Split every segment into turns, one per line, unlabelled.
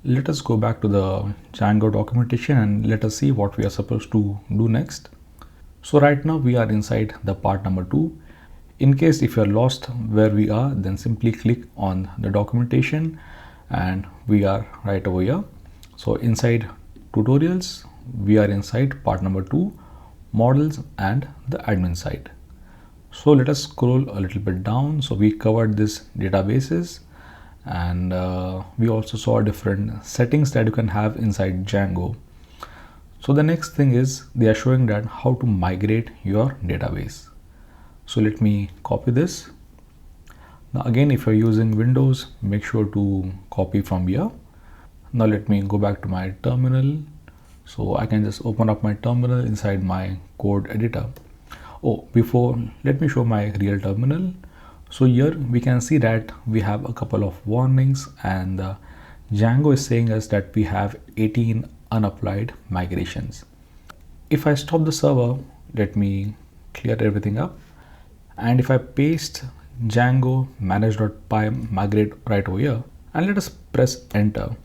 Let us go back to the Django documentation and let us see what we are supposed to do next. So right now we are inside the part number 2. In case if you are lost where we are, then simply click on the documentation and we are right over here. So inside tutorials, we are inside part number 2, models and the admin side. So let us scroll a little bit down. So we covered this databases and we also saw different settings that you can have inside Django. So the next thing is they are showing that how to migrate your database. So let me copy this. Now again, if you're using Windows, make sure to copy from here. Now let me go back to my terminal. So I can just open up my terminal inside my code editor. Oh, before, let me show my real terminal. So here we can see that we have a couple of warnings and Django is saying us that we have 18 unapplied migrations. If I stop the server, let me clear everything up. And if I paste Django manage.py migrate right over here and let us press enter.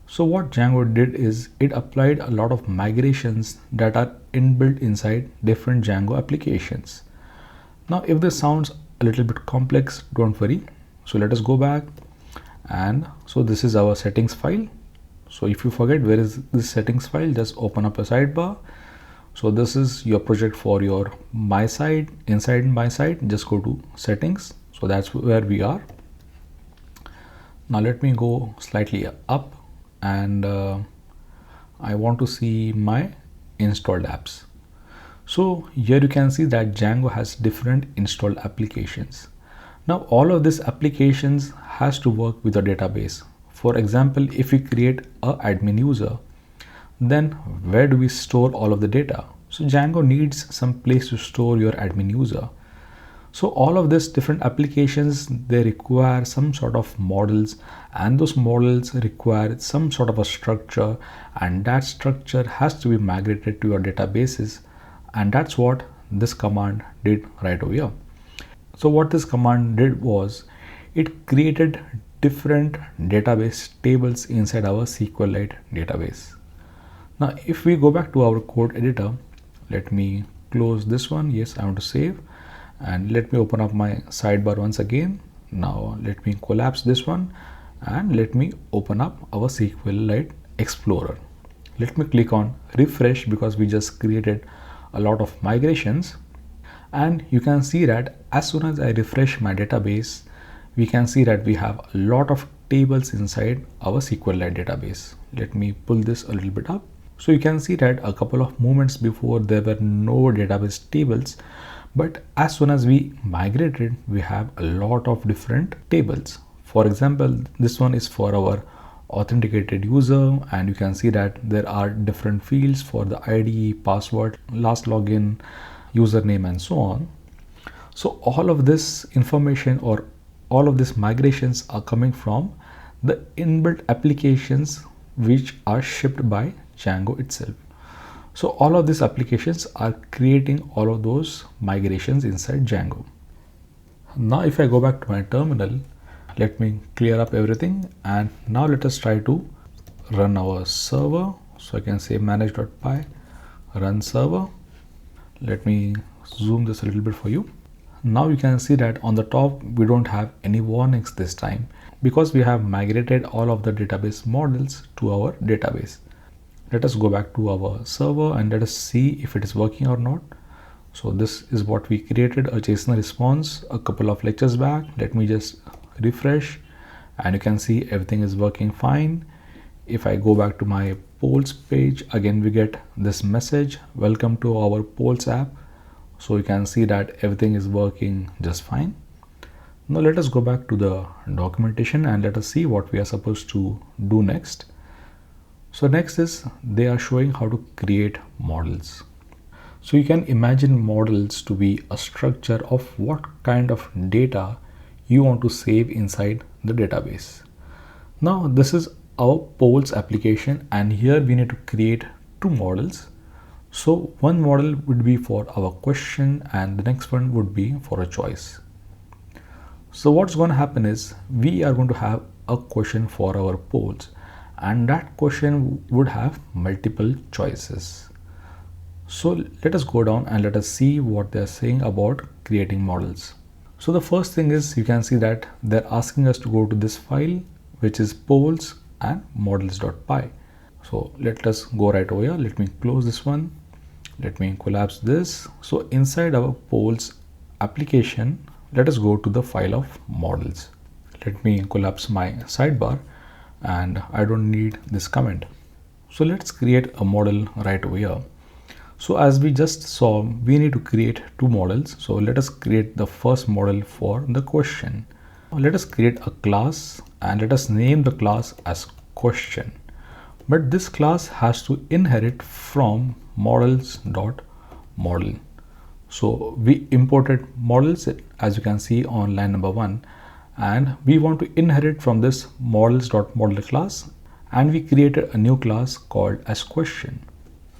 So what Django did is it applied a lot of migrations that are inbuilt inside different Django applications. Now if this sounds a little bit complex, don't worry. So let us go back and so this is our settings file. So if you forget where is this settings file, just open up a sidebar. So this is your project for your my site. Inside my site, just go to settings. So that's where we are. Now let me go slightly up and I want to see my installed apps. So here you can see that Django has different installed applications. Now all of these applications has to work with a database. For example, if we create a admin user, then where do we store all of the data? So Django needs some place to store your admin user. So all of these different applications, they require some sort of models and those models require some sort of a structure and that structure has to be migrated to your databases. And that's what this command did right over here. So what this command did was it created different database tables inside our SQLite database. Now if we go back to our code editor, let me close this one. Yes, I want to save and let me open up my sidebar once again. Now let me collapse this one and let me open up our SQLite Explorer. Let me click on refresh because we just created a lot of migrations and you can see that as soon as I refresh my database, we can see that we have a lot of tables inside our SQLite database. Let me pull this a little bit up. So you can see that a couple of moments before there were no database tables, but as soon as we migrated, we have a lot of different tables. For example, this one is for our authenticated user and you can see that there are different fields for the ID, password, last login, username and so on. So all of this information or all of these migrations are coming from the inbuilt applications which are shipped by Django itself. So all of these applications are creating all of those migrations inside Django. Now if I go back to my terminal, let me clear up everything and now let us try to run our server. So I can say manage.py run server. Let me zoom this a little bit for you. Now you can see that on the top we don't have any warnings this time because we have migrated all of the database models to our database. Let us go back to our server and let us see if it is working or not. So this is what we created, a JSON response a couple of lectures back. Let me just refresh and you can see everything is working fine. If I go back to my polls page, again we get this message, welcome to our polls app. So you can see that everything is working just fine. Now let us go back to the documentation and let us see what we are supposed to do next. So next is they are showing how to create models. So you can imagine models to be a structure of what kind of data you want to save inside the database. Now this is our polls application and here we need to create two models. So one model would be for our question and the next one would be for a choice. So what's going to happen is we are going to have a question for our polls and that question would have multiple choices. So let us go down and let us see what they're saying about creating models. So the first thing is, you can see that they're asking us to go to this file, which is polls and models.py. So let us go right over here. Let me close this one. Let me collapse this. So inside our polls application, let us go to the file of models. Let me collapse my sidebar, and I don't need this comment. So let's create a model right over here. So as we just saw, we need to create two models. So let us create the first model for the question. Let us create a class and let us name the class as question. But this class has to inherit from models.model. So we imported models, as you can see on line number 1, and we want to inherit from this models.model class, and we created a new class called as question.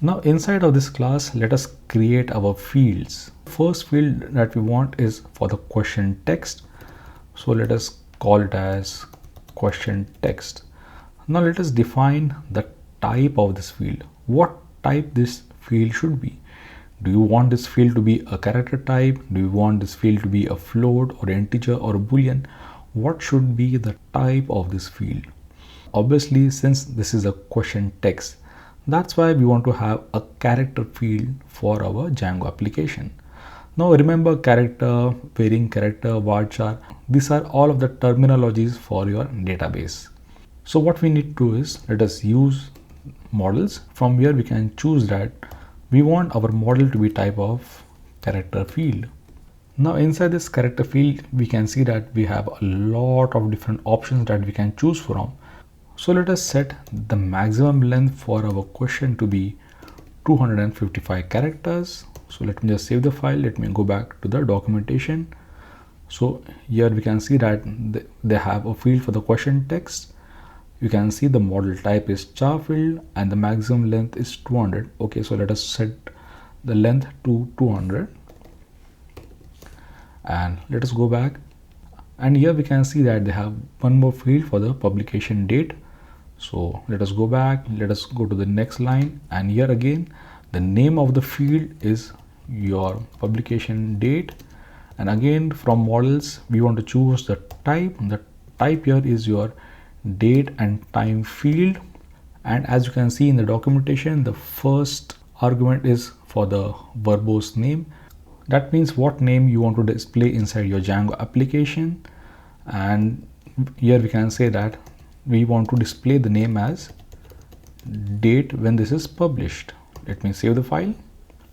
Now inside of this class, let us create our fields. First field that we want is for the question text. So let us call it as question text. Now let us define the type of this field. What type this field should be? Do you want this field to be a character type? Do you want this field to be a float or integer or a boolean? What should be the type of this field? Obviously, since this is a question text, that's why we want to have a character field for our Django application. Now remember, character, varying character, varchar, these are all of the terminologies for your database. So what we need to do is, let us use models. From here we can choose that we want our model to be type of character field. Now inside this character field, we can see that we have a lot of different options that we can choose from. So let us set the maximum length for our question to be 255 characters. So let me just save the file. Let me go back to the documentation. So here we can see that they have a field for the question text. You can see the model type is char field and the maximum length is 200. Okay, so let us set the length to 200 and let us go back, and here we can see that they have one more field for the publication date. So let us go back, let us go to the next line, and here again the name of the field is your publication date, and again from models we want to choose the type. The type here is your date and time field, and as you can see in the documentation, the first argument is for the verbose name. That means what name you want to display inside your Django application, and here we can say that we want to display the name as date when this is published. Let me save the file.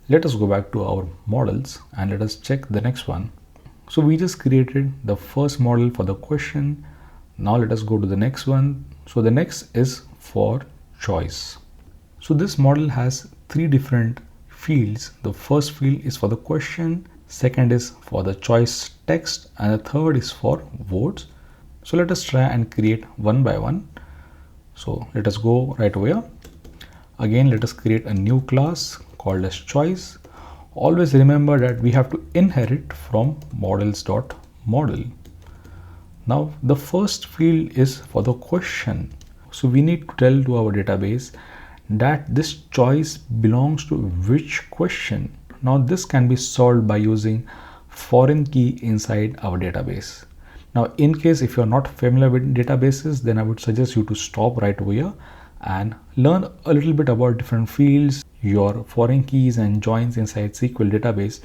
Let us go back to our models and let us check the next one. So we just created the first model for the question. Now let us go to the next one. So the next is for choice. So this model has three different fields. The first field is for the question, second is for the choice text, and the third is for votes. So let us try and create one by one. So let us go right over here. Again, let us create a new class called as choice. Always remember that we have to inherit from models.model. Now the first field is for the question. So we need to tell to our database that this choice belongs to which question. Now this can be solved by using foreign key inside our database. Now in case if you're not familiar with databases, then I would suggest you to stop right over here and learn a little bit about different fields, your foreign keys and joins inside SQL database.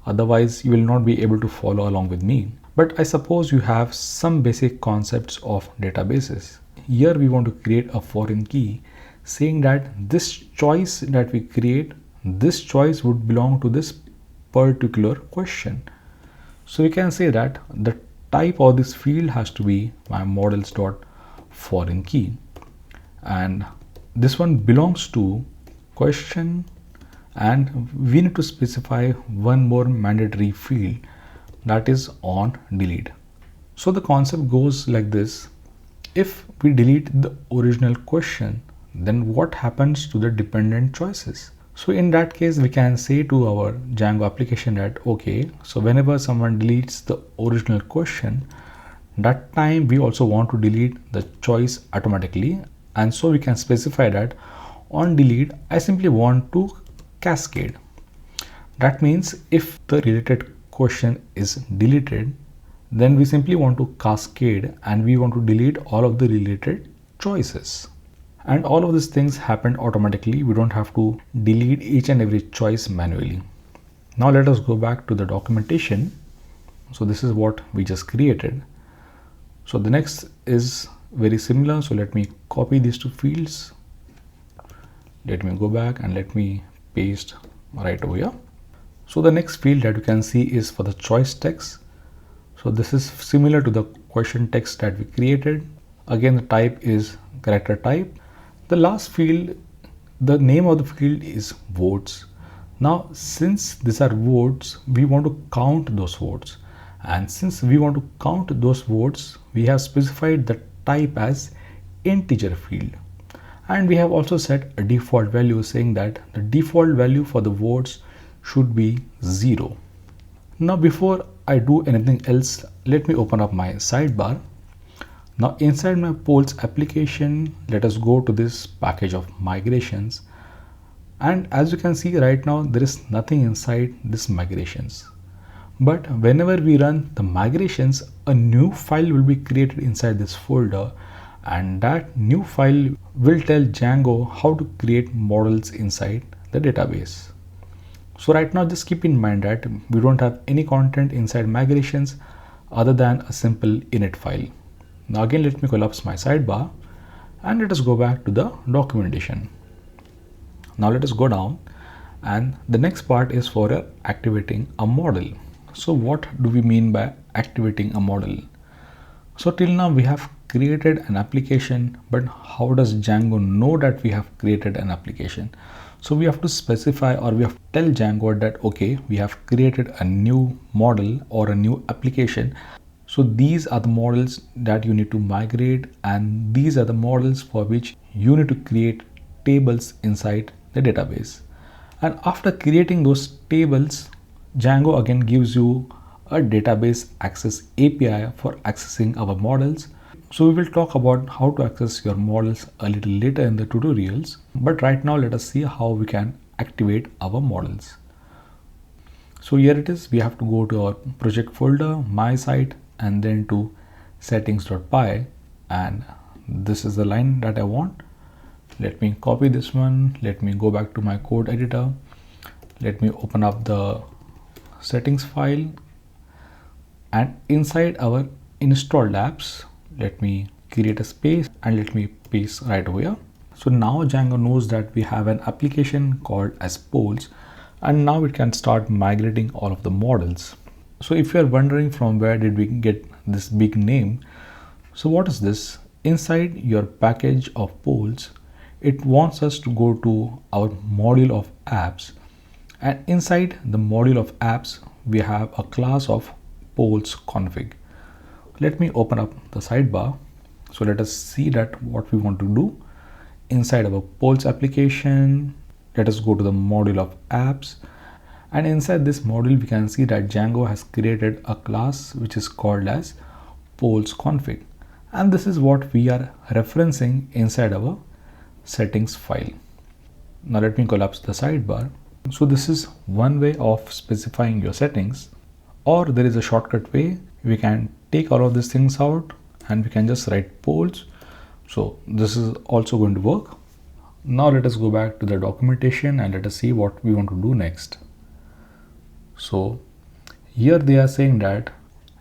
Otherwise you will not be able to follow along with me. But I suppose you have some basic concepts of databases. Here we want to create a foreign key saying that this choice that we create, this choice would belong to this particular question. So we can say that the type of this field has to be my models.foreign key, and this one belongs to question, and we need to specify one more mandatory field, that is on delete. So the concept goes like this: if we delete the original question, then what happens to the dependent choices? So in that case, we can say to our Django application that, okay, so whenever someone deletes the original question, that time we also want to delete the choice automatically. And so we can specify that on delete, I simply want to cascade. That means if the related question is deleted, then we simply want to cascade and we want to delete all of the related choices. And all of these things happen automatically. We don't have to delete each and every choice manually. Now let us go back to the documentation. So this is what we just created. So the next is very similar. So let me copy these two fields. Let me go back and let me paste right over here. So the next field that you can see is for the choice text. So this is similar to the question text that we created. Again, the type is character type. The last field, the name of the field is votes. Now, since these are votes, we want to count those votes. And since we want to count those votes, we have specified the type as integer field. And we have also set a default value saying that the default value for the votes should be 0. Now, before I do anything else, let me open up my sidebar. Now, inside my polls application, let us go to this package of migrations. And as you can see right now, there is nothing inside this migrations. But whenever we run the migrations, a new file will be created inside this folder, and that new file will tell Django how to create models inside the database. So right now, just keep in mind that we don't have any content inside migrations other than a simple init file. Now again, let me collapse my sidebar and let us go back to the documentation. Now let us go down, and the next part is for activating a model. So what do we mean by activating a model? So till now we have created an application, but how does Django know that we have created an application? So we have to specify, or we have to tell Django that okay, we have created a new model or a new application. So these are the models that you need to migrate, and these are the models for which you need to create tables inside the database. And after creating those tables, Django again gives you a database access API for accessing our models. So we will talk about how to access your models a little later in the tutorials, but right now let us see how we can activate our models. So here it is. We have to go to our project folder, my site, and then to settings.py, and this is the line that I want. Let me copy this one. Let me go back to my code editor. Let me open up the settings file, and inside our installed apps, let me create a space and let me paste right over here. So now Django knows that we have an application called as polls, and now it can start migrating all of the models. So if you are wondering from where did we get this big name, so what is this? Inside your package of polls, it wants us to go to our module of apps, and inside the module of apps we have a class of polls config. Let me open up the sidebar. So let us see that what we want to do inside our polls application. Let us go to the module of apps, and inside this module we can see that Django has created a class which is called as polls config, and this is what we are referencing inside our settings file. Now let me collapse the sidebar. So this is one way of specifying your settings, or there is a shortcut way. We can take all of these things out and we can just write polls. So this is also going to work. Now let us go back to the documentation and let us see what we want to do next. So here they are saying that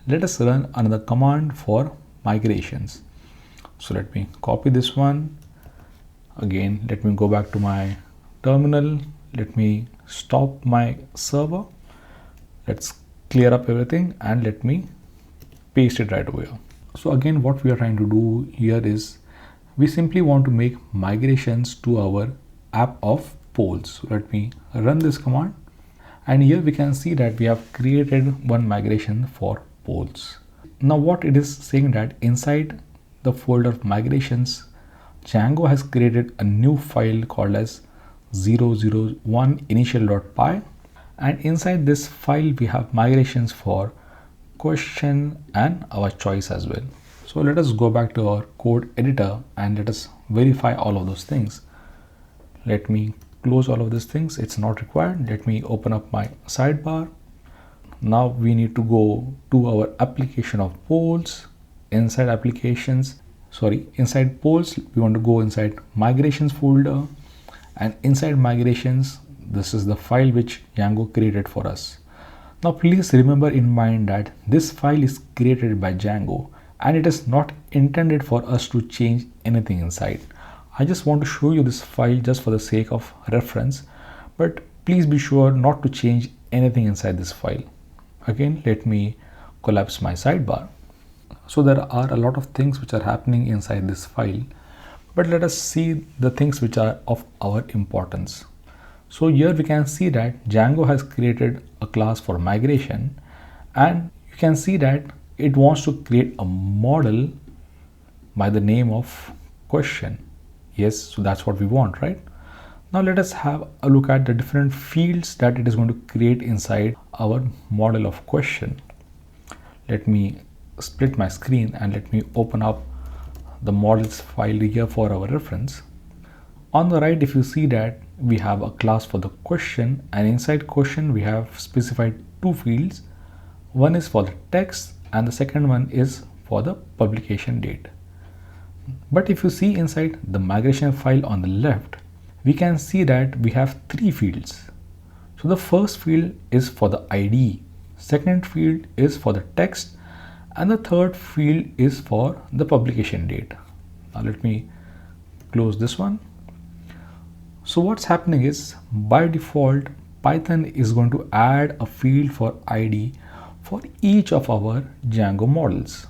let us run another command for migrations. So let me copy this one. Again, let me go back to my terminal. Let me stop my server. Let's clear up everything and let me paste it right over here. So again, what we are trying to do here is we simply want to make migrations to our app of polls. So let me run this command, and here we can see that we have created one migration for polls. Now what it is saying that inside the folder of migrations, Django has created a new file called as 001 initial.py, and inside this file we have migrations for question and our choice as well. So let us go back to our code editor and let us verify all of those things. Let me close all of these things. It's not required. Let me open up my sidebar. Now we need to go to our application of polls. Inside inside polls, we want to go inside migrations folder, and inside migrations, this is the file which Django created for us. Now please remember in mind that this file is created by Django and it is not intended for us to change anything inside. I just want to show you this file just for the sake of reference, but please be sure not to change anything inside this file. Again, let me collapse my sidebar. So there are a lot of things which are happening inside this file, but let us see the things which are of our importance. So here we can see that Django has created a class for migration, and you can see that it wants to create a model by the name of question. Yes, so that's what we want, right? Now let us have a look at the different fields that it is going to create inside our model of question. Let me split my screen and let me open up the models file here for our reference. On the right, if you see that we have a class for the question, and inside question we have specified two fields. One is for the text and the second one is for the publication date. But if you see inside the migration file on the left, we can see that we have three fields. So the first field is for the ID, second field is for the text, and the third field is for the publication date. Now let me close this one. So what's happening is, by default, Python is going to add a field for ID for each of our Django models.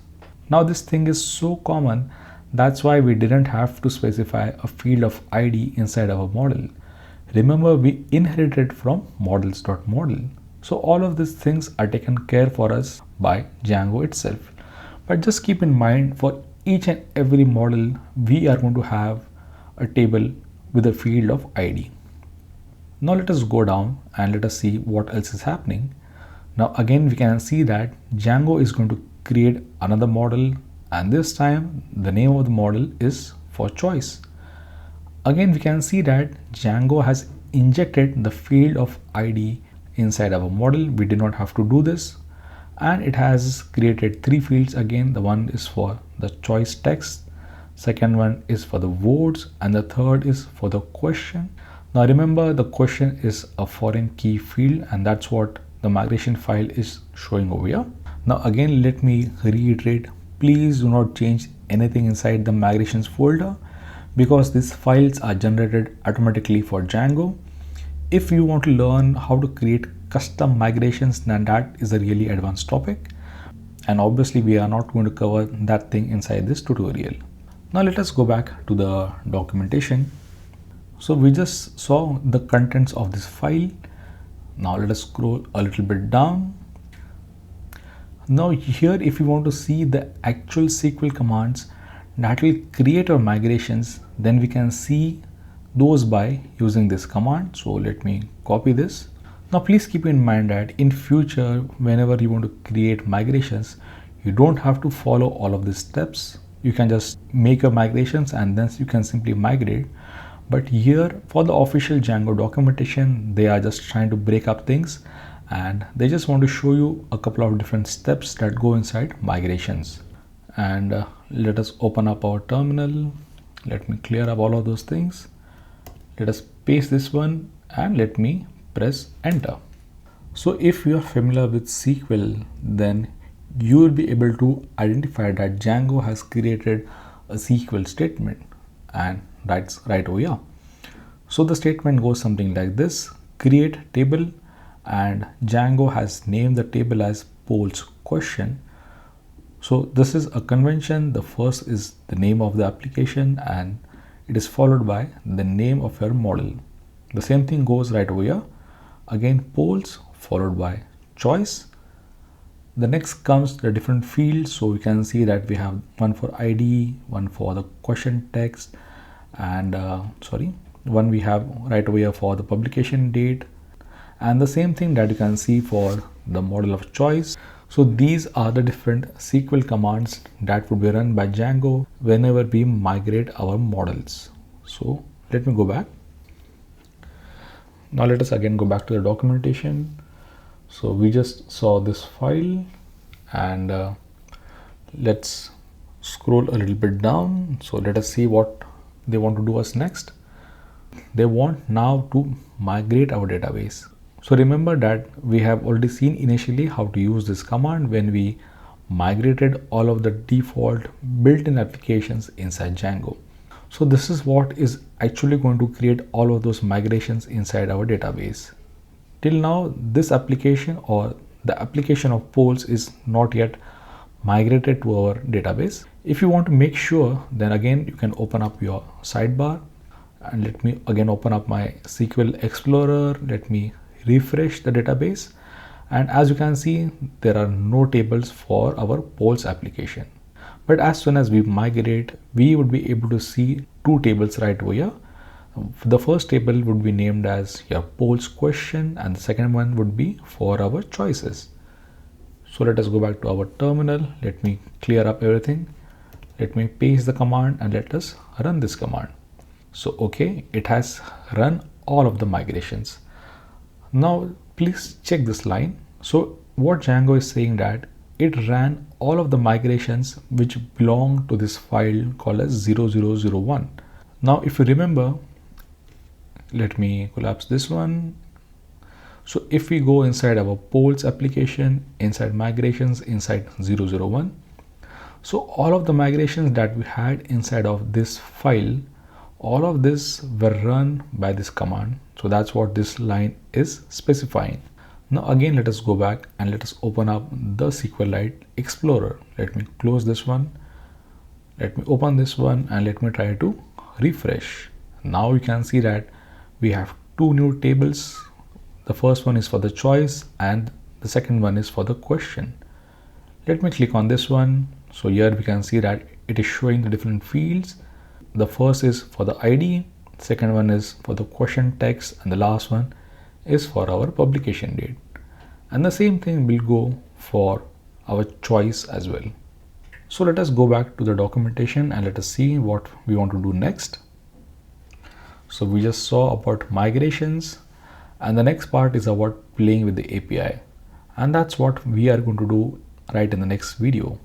Now this thing is so common, that's why we didn't have to specify a field of ID inside our model. Remember, we inherited from models.model. So all of these things are taken care for us by Django itself. But just keep in mind, for each and every model, we are going to have a table with a field of ID. Now let us go down and let us see what else is happening. Now again, we can see that Django is going to create another model, and this time the name of the model is for choice. Again, we can see that Django has injected the field of ID inside our model. We did not have to do this, and it has created three fields. Again, the one is for the choice text, second one is for the votes, and the third is for the question. Now remember, the question is a foreign key field, and that's what the migration file is showing over here. Now again, let me reiterate, please do not change anything inside the migrations folder, because these files are generated automatically for Django. If you want to learn how to create custom migrations, then that is a really advanced topic, and obviously we are not going to cover that thing inside this tutorial. Now let us go back to the documentation. So we just saw the contents of this file. Now let us scroll a little bit down. Now here, if you want to see the actual SQL commands that will create our migrations, then we can see those by using this command. So let me copy this. Now please keep in mind that in future, whenever you want to create migrations, you don't have to follow all of these steps. You can just make your migrations and then you can simply migrate. But here, for the official Django documentation, they are just trying to break up things, and they just want to show you a couple of different steps that go inside migrations. And let us open up our terminal. Let me clear up all of those things. Let us paste this one and let me press enter. So if you are familiar with SQL, then you will be able to identify that Django has created a SQL statement, and that's right over here. So the statement goes something like this: create table, and Django has named the table as polls question. So this is a convention. The first is the name of the application, and it is followed by the name of your model. The same thing goes right over here. Again, polls followed by choice. The next comes the different fields. So we can see that we have one for ID, one for the question text, and one we have right over here for the publication date, and the same thing that you can see for the model of choice. So these are the different SQL commands that would be run by Django whenever we migrate our models. So let me go back. Now let us again go back to the documentation. So we just saw this file, and let's scroll a little bit down. So let us see what they want to do us next. They want now to migrate our database. So remember that we have already seen initially how to use this command when we migrated all of the default built-in applications inside Django. So this is what is actually going to create all of those migrations inside our database. Till now, this application or the application of polls is not yet migrated to our database. If you want to make sure, then again you can open up your sidebar, and let me again open up my SQL Explorer. Let me refresh the database, and as you can see, there are no tables for our polls application. But as soon as we migrate, we would be able to see two tables right over here. The first table would be named as your polls question, and the second one would be for our choices. So let us go back to our terminal. Let me clear up everything. Let me paste the command and let us run this command. So okay, it has run all of the migrations. Now please check this line. So what Django is saying that it ran all of the migrations which belong to this file called as 0001. Now if you remember, let me collapse this one. So if we go inside our polls application, inside migrations, inside 001, so all of the migrations that we had inside of this file, all of this were run by this command. So that's what this line is specifying. Now again, let us go back and let us open up the SQLite Explorer. Let me close this one. Let me open this one and let me try to refresh. Now you can see that we have two new tables. The first one is for the choice and the second one is for the question. Let me click on this one. So here we can see that it is showing the different fields. The first is for the ID, second one is for the question text, and the last one is for our publication date. And the same thing will go for our choice as well. So let us go back to the documentation and let us see what we want to do next. So we just saw about migrations, and the next part is about playing with the API. And that's what we are going to do right in the next video.